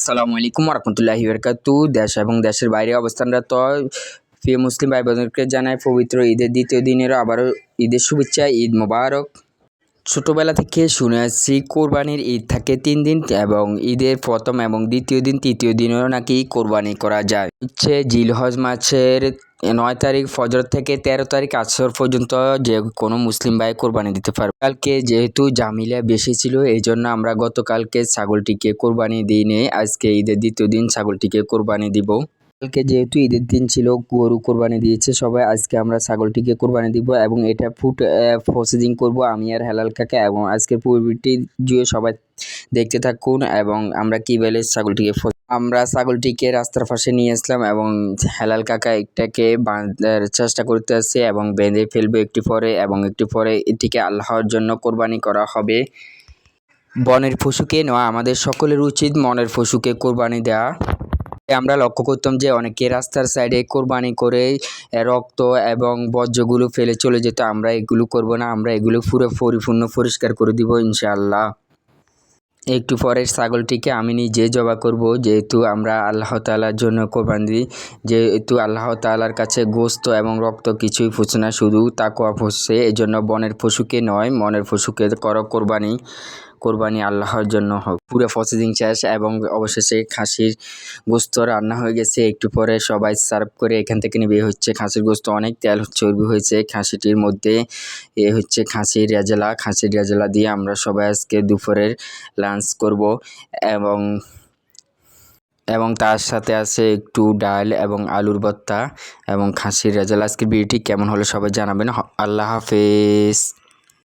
আসসালামু আলাইকুম রহমতুল্লাহি বারাকাতু। দেশ এবং দেশের বাইরে অবস্থানরত প্রিয় মুসলিম ভাই বোনদেরকে জানাই পবিত্র ঈদের দ্বিতীয় দিনেরও আবারও ঈদের শুভেচ্ছা, ঈদ মোবারক। ছোটবেলা থেকে শুনে আসছি কোরবানির ঈদ থাকে 3 দিন এবং ঈদের প্রথম এবং দ্বিতীয় দিন তৃতীয় দিনেও নাকি কোরবানি করা যায়। জিলহজ মাসের 9 তারিখ ফজর থেকে 13 তারিখ আসর পর্যন্ত যে কোনো মুসলিম ভাই কোরবানি দিতে পারবে। কালকে যেহেতু জামিলা বেশি ছিল এই জন্য আমরা গতকালকে ছাগলটিকে কোরবানি দিই, আজকে ঈদের দ্বিতীয় দিন ছাগলটিকে কোরবানি দিব। কালকে যেহেতু ঈদের দিন ছিল গরু কোরবানি দিয়েছে সবাই, আজকে আমরা ছাগলটিকে কোরবানি দিব এবং এটা প্রসেসিং করব আমি আর হেলাল কাকা, এবং আজকের পূর্বটি জুড়ে সবাই দেখতে থাকুন এবং আমরা কীভাবে ছাগলটিকে রাস্তার পাশে নিয়ে আসলাম এবং হেলাল কাকা একটাকে বাঁধার চেষ্টা করতে আসছে এবং বেঁধে ফেলবে একটু পরে, এবং একটু পরে এটিকে আল্লাহর জন্য কোরবানি করা হবে। বনের পশুকে নয়, আমাদের সকলের উচিত মনের পশুকে কোরবানি দেওয়া। আমরা লক্ষ্য করতাম যে অনেকে রাস্তার সাইডে কোরবানি করে রক্ত এবং বর্জ্যগুলো ফেলে চলে যেত। আমরা এগুলো করব না, আমরা এগুলো পুরো পরিপূর্ণ পরিষ্কার করে দিব ইনশাআল্লাহ। একটু পরে ছাগলটিকে আমি নিজে জবাই করব, যেহেতু আমরা আল্লাহ তাআলার জন্য কোরবানি দিই। যেহেতু আল্লাহ তাআলার কাছে গোশত এবং রক্ত কিছুই পুষে না, শুধু তাকওয়া পুষে। এই জন্য বনের পশুকে নয়, মনের পশুকে করো কোরবানি আল্লাহর জন্য হোক। পুরো প্রসেসিং শেষ এবং অবশেষে খাসির গোশত রান্না হয়ে গেছে। একটু পরে সবাই সার্ভ করে এখান থেকে নিয়ে বের হচ্ছে। খাসির গোশত অনেক তেল চর্বি হয়েছে খাসিটির মধ্যে। হচ্ছে খাসির রেজালা দিয়ে আমরা সবাই আজকে দুপুরের লাঞ্চ করব এবং তার সাথে আছে একটু ডাল এবং আলুর ভর্তা এবং খাসির রেজালা। আজকের ভিডিওটি কেমন হলো সবাই জানাবেন। আল্লাহ হাফেজ।